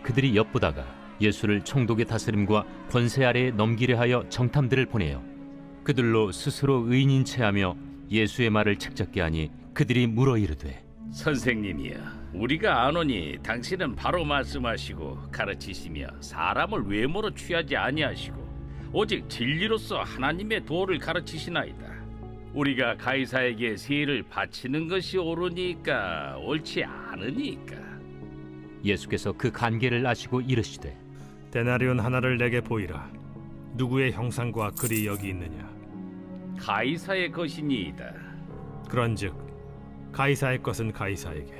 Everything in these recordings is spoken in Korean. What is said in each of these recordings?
그들이 엿보다가 예수를 총독의 다스림과 권세 아래에 넘기려 하여 정탐들을 보내어 그들로 스스로 의인인 체하며 예수의 말을 책잡게 하니 그들이 물어 이르되 선생님이여, 우리가 아노니 당신은 바로 말씀하시고 가르치시며 사람을 외모로 취하지 아니하시고 오직 진리로서 하나님의 도를 가르치시나이다. 우리가 가이사에게 세를 바치는 것이 옳으니까 옳지 않으니까. 예수께서 그 간계를 아시고 이르시되 데나리온 하나를 내게 보이라. 누구의 형상과 글이 여기 있느냐? 가이사의 것이니이다. 그런즉 가이사의 것은 가이사에게,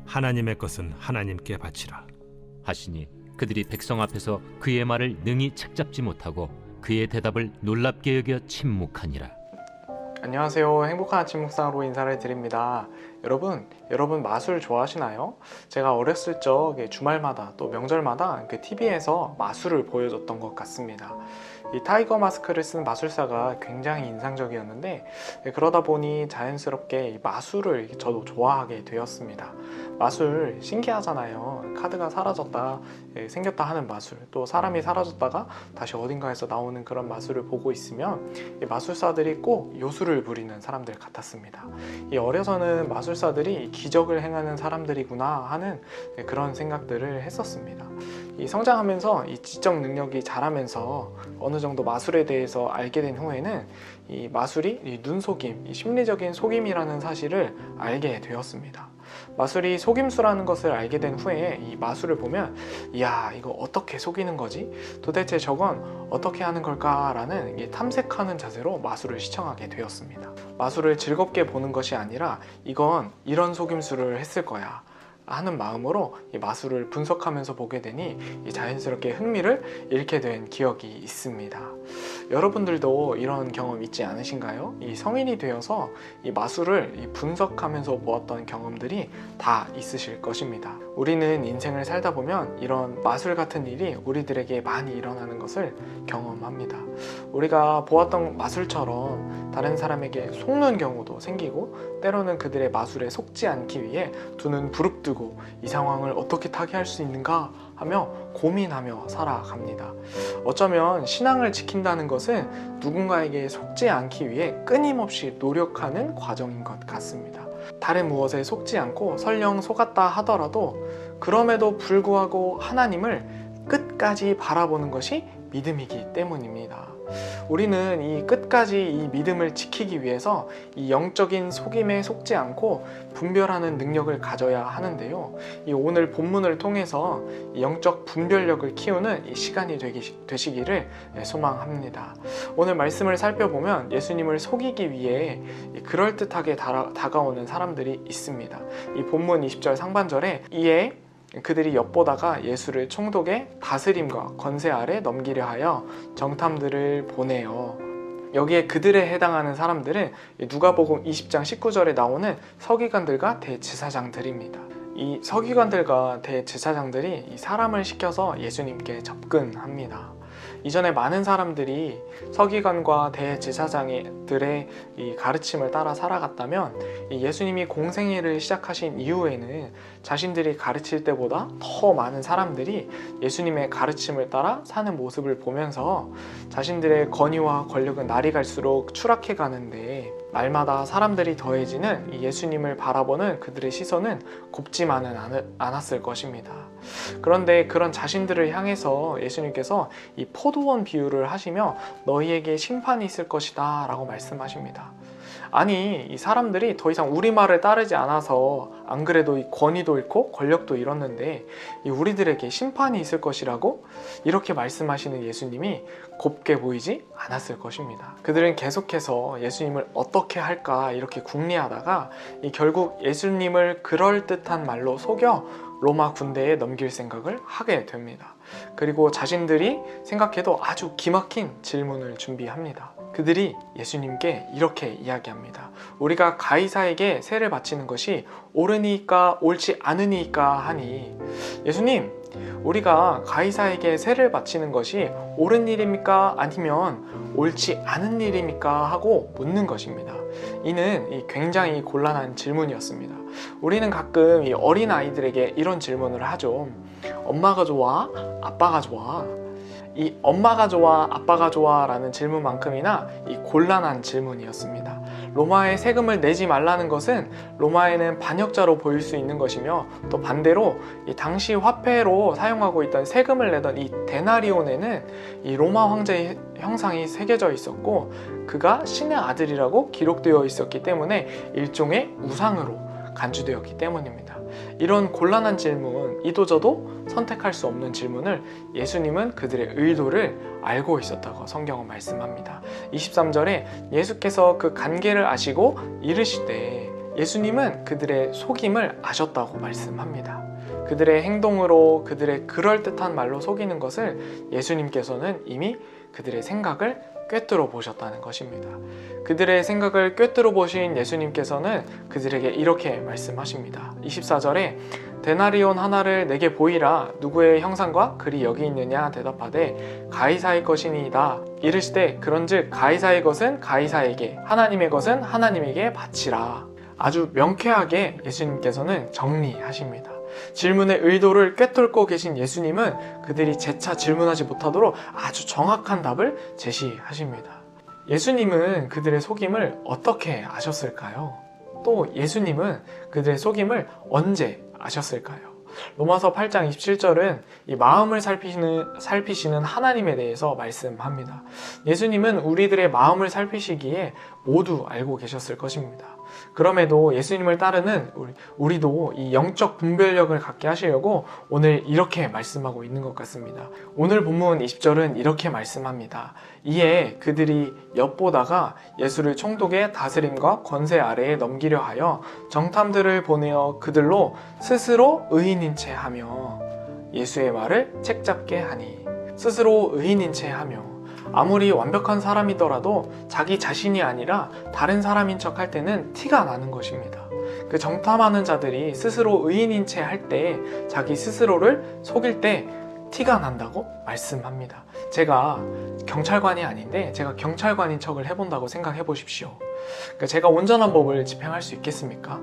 하나님의 것은 하나님께 바치라. 하시니 그들이 백성 앞에서 그의 말을 능히 책잡지 못하고 그의 대답을 놀랍게 여겨 침묵하니라. 안녕하세요. 행복한 아침 묵상으로 인사를 드립니다. 여러분 마술 좋아하시나요? 제가 어렸을 적 주말마다 또 명절마다 TV에서 마술을 보여줬던 것 같습니다. 이 타이거 마스크를 쓴 마술사가 굉장히 인상적이었는데 그러다 보니 자연스럽게 이 마술을 저도 좋아하게 되었습니다. 마술 신기하잖아요. 카드가 사라졌다 생겼다 하는 마술, 또 사람이 사라졌다가 다시 어딘가에서 나오는 그런 마술을 보고 있으면 이 마술사들이 꼭 요술을 부리는 사람들 같았습니다. 이 어려서는 마술사들이 기적을 행하는 사람들이구나 하는 그런 생각들을 했었습니다. 이 성장하면서 이 지적 능력이 자라면서 어느 정도 마술에 대해서 알게 된 후에는 이 마술이 이 눈속임, 이 심리적인 속임이라는 사실을 알게 되었습니다. 마술이 속임수라는 것을 알게 된 후에 이 마술을 보면 이야, 이거 어떻게 속이는 거지? 도대체 저건 어떻게 하는 걸까? 라는 탐색하는 자세로 마술을 시청하게 되었습니다. 마술을 즐겁게 보는 것이 아니라 이건 이런 속임수를 했을 거야 하는 마음으로 이 마술을 분석하면서 보게 되니 자연스럽게 흥미를 잃게 된 기억이 있습니다. 여러분들도 이런 경험 있지 않으신가요? 이 성인이 되어서 이 마술을 분석하면서 보았던 경험들이 다 있으실 것입니다. 우리는 인생을 살다 보면 이런 마술 같은 일이 우리들에게 많이 일어나는 것을 경험합니다. 우리가 보았던 마술처럼 다른 사람에게 속는 경우도 생기고, 때로는 그들의 마술에 속지 않기 위해 두 눈 부릅뜨고 이 상황을 어떻게 타개할 수 있는가 하며 고민하며 살아갑니다. 어쩌면 신앙을 지킨다는 것은 누군가에게 속지 않기 위해 끊임없이 노력하는 과정인 것 같습니다. 다른 무엇에 속지 않고 설령 속았다 하더라도 그럼에도 불구하고 하나님을 끝까지 바라보는 것이 믿음이기 때문입니다. 우리는 이 끝까지 이 믿음을 지키기 위해서 이 영적인 속임에 속지 않고 분별하는 능력을 가져야 하는데요. 이 오늘 본문을 통해서 이 영적 분별력을 키우는 이 시간이 되시기를 소망합니다. 오늘 말씀을 살펴보면 예수님을 속이기 위해 그럴듯하게 다가오는 사람들이 있습니다. 이 본문 20절 상반절에 이에 그들이 엿보다가 예수를 총독의 다스림과 권세 아래 넘기려 하여 정탐들을 보내요. 여기에 그들에 해당하는 사람들은 누가복음 20장 19절에 나오는 서기관들과 대제사장들입니다. 이 서기관들과 대제사장들이 이 사람을 시켜서 예수님께 접근합니다. 이전에 많은 사람들이 서기관과 대제사장들의 이 가르침을 따라 살아갔다면 예수님이 공생애를 시작하신 이후에는 자신들이 가르칠 때보다 더 많은 사람들이 예수님의 가르침을 따라 사는 모습을 보면서 자신들의 권위와 권력은 날이 갈수록 추락해 가는데, 날마다 사람들이 더해지는 예수님을 바라보는 그들의 시선은 곱지만은 않았을 것입니다. 그런데 그런 자신들을 향해서 예수님께서 이 포도원 비유를 하시며 너희에게 심판이 있을 것이다 라고 말씀하십니다. 아니, 이 사람들이 더 이상 우리 말을 따르지 않아서 안 그래도 이 권위도 잃고 권력도 잃었는데 이 우리들에게 심판이 있을 것이라고 이렇게 말씀하시는 예수님이 곱게 보이지 않았을 것입니다. 그들은 계속해서 예수님을 어떻게 할까 이렇게 궁리하다가 결국 예수님을 그럴듯한 말로 속여 로마 군대에 넘길 생각을 하게 됩니다. 그리고 자신들이 생각해도 아주 기막힌 질문을 준비합니다. 그들이 예수님께 이렇게 이야기합니다. 우리가 가이사에게 세를 바치는 것이 옳으니까 옳지 않으니까 하니, 예수님, 우리가 가이사에게 세를 바치는 것이 옳은 일입니까? 아니면 옳지 않은 일입니까? 하고 묻는 것입니다. 이는 굉장히 곤란한 질문이었습니다. 우리는 가끔 이 어린 아이들에게 이런 질문을 하죠. 엄마가 좋아? 아빠가 좋아? 이 엄마가 좋아? 아빠가 좋아? 라는 질문만큼이나 이 곤란한 질문이었습니다. 로마에 세금을 내지 말라는 것은 로마에는 반역자로 보일 수 있는 것이며, 또 반대로 이 당시 화폐로 사용하고 있던 세금을 내던 이 데나리온에는 이 로마 황제의 형상이 새겨져 있었고, 그가 신의 아들이라고 기록되어 있었기 때문에 일종의 우상으로 간주되었기 때문입니다. 이런 곤란한 질문, 이도저도 선택할 수 없는 질문을 예수님은 그들의 의도를 알고 있었다고 성경은 말씀합니다. 23절에 예수께서 그 관계를 아시고 이르시되, 예수님은 그들의 속임을 아셨다고 말씀합니다. 그들의 행동으로, 그들의 그럴듯한 말로 속이는 것을 예수님께서는 이미 그들의 생각을 꿰뚫어 보셨다는 것입니다. 그들의 생각을 꿰뚫어 보신 예수님께서는 그들에게 이렇게 말씀하십니다. 24절에 데나리온 하나를 내게 보이라. 누구의 형상과 글이 여기 있느냐 대답하되 가이사의 것이니이다. 이르시되 그런즉 가이사의 것은 가이사에게, 하나님의 것은 하나님에게 바치라. 아주 명쾌하게 예수님께서는 정리하십니다. 질문의 의도를 꿰뚫고 계신 예수님은 그들이 재차 질문하지 못하도록 아주 정확한 답을 제시하십니다. 예수님은 그들의 속임을 어떻게 아셨을까요? 또 예수님은 그들의 속임을 언제 아셨을까요? 로마서 8장 27절은 이 마음을 살피시는 하나님에 대해서 말씀합니다. 예수님은 우리들의 마음을 살피시기에 모두 알고 계셨을 것입니다. 그럼에도 예수님을 따르는 우리도 이 영적 분별력을 갖게 하시려고 오늘 이렇게 말씀하고 있는 것 같습니다. 오늘 본문 20절은 이렇게 말씀합니다. 이에 그들이 엿보다가 예수를 총독의 다스림과 권세 아래에 넘기려 하여 정탐들을 보내어 그들로 스스로 의인인 채 하며 예수의 말을 책잡게 하니. 스스로 의인인 채 하며, 아무리 완벽한 사람이더라도 자기 자신이 아니라 다른 사람인 척 할 때는 티가 나는 것입니다. 그 정탐하는 자들이 스스로 의인인 채 할 때, 자기 스스로를 속일 때 티가 난다고 말씀합니다. 제가 경찰관이 아닌데 제가 경찰관인 척을 해본다고 생각해 보십시오. 그러니까 제가 온전한 법을 집행할 수 있겠습니까?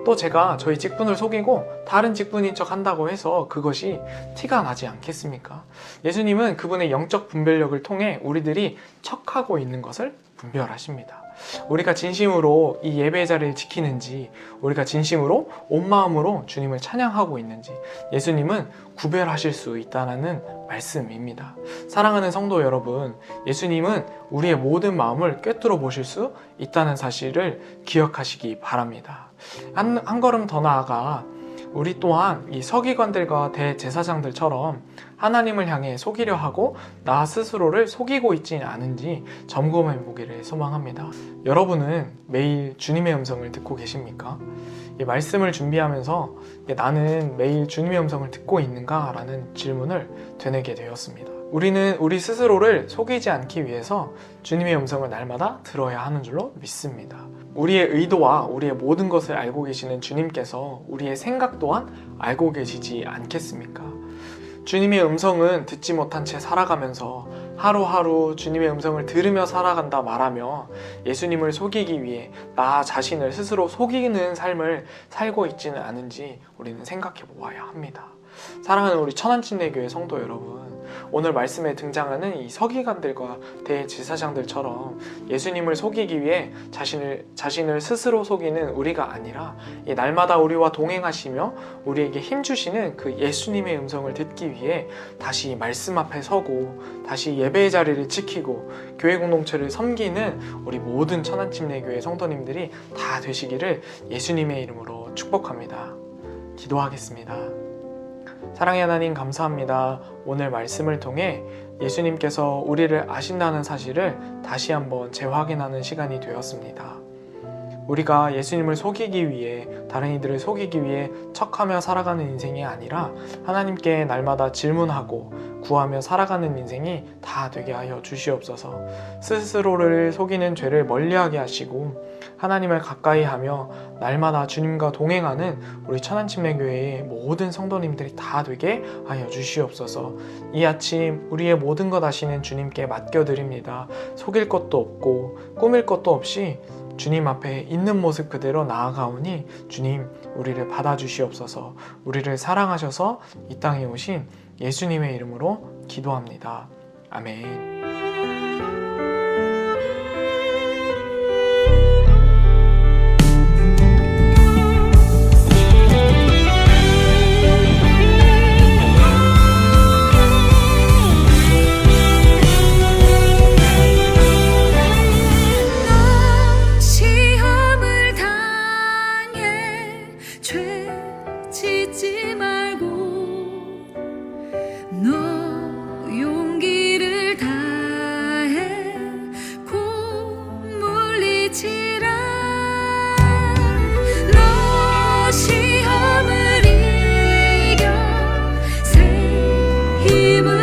또 제가 저희 직분을 속이고 다른 직분인 척 한다고 해서 그것이 티가 나지 않겠습니까? 예수님은 그분의 영적 분별력을 통해 우리들이 척하고 있는 것을 분별하십니다. 우리가 진심으로 이 예배의 자리를 지키는지, 우리가 진심으로 온 마음으로 주님을 찬양하고 있는지 예수님은 구별하실 수 있다는 말씀입니다. 사랑하는 성도 여러분, 예수님은 우리의 모든 마음을 꿰뚫어 보실 수 있다는 사실을 기억하시기 바랍니다. 한 걸음 더 나아가 우리 또한 이 서기관들과 대제사장들처럼 하나님을 향해 속이려 하고 나 스스로를 속이고 있지 않은지 점검해 보기를 소망합니다. 여러분은 매일 주님의 음성을 듣고 계십니까? 이 말씀을 준비하면서 나는 매일 주님의 음성을 듣고 있는가? 라는 질문을 되뇌게 되었습니다. 우리는 우리 스스로를 속이지 않기 위해서 주님의 음성을 날마다 들어야 하는 줄로 믿습니다. 우리의 의도와 우리의 모든 것을 알고 계시는 주님께서 우리의 생각 또한 알고 계시지 않겠습니까? 주님의 음성은 듣지 못한 채 살아가면서 하루하루 주님의 음성을 들으며 살아간다 말하며 예수님을 속이기 위해 나 자신을 스스로 속이는 삶을 살고 있지는 않은지 우리는 생각해 보아야 합니다. 사랑하는 우리 천안침례교회 성도 여러분, 오늘 말씀에 등장하는 이 서기관들과 대제사장들처럼 예수님을 속이기 위해 자신을 스스로 속이는 우리가 아니라 이 날마다 우리와 동행하시며 우리에게 힘주시는 그 예수님의 음성을 듣기 위해 다시 말씀 앞에 서고 다시 예배의 자리를 지키고 교회 공동체를 섬기는 우리 모든 천안침례교회 성도님들이 다 되시기를 예수님의 이름으로 축복합니다. 기도하겠습니다. 사랑의 하나님, 감사합니다. 오늘 말씀을 통해 예수님께서 우리를 아신다는 사실을 다시 한번 재확인하는 시간이 되었습니다. 우리가 예수님을 속이기 위해, 다른 이들을 속이기 위해 척하며 살아가는 인생이 아니라 하나님께 날마다 질문하고 구하며 살아가는 인생이 다 되게 하여 주시옵소서. 스스로를 속이는 죄를 멀리하게 하시고 하나님을 가까이 하며 날마다 주님과 동행하는 우리 천안침례교회의 모든 성도님들이 다 되게 하여 주시옵소서. 이 아침 우리의 모든 것 아시는 주님께 맡겨드립니다. 속일 것도 없고 꾸밀 것도 없이 주님 앞에 있는 모습 그대로 나아가오니 주님 우리를 받아주시옵소서. 우리를 사랑하셔서 이 땅에 오신 예수님의 이름으로 기도합니다. 아멘. 시험을 당해 죄 짓지 말고 너 용기를 다해 곧 물리치라. 너 시험을 이겨 새 힘을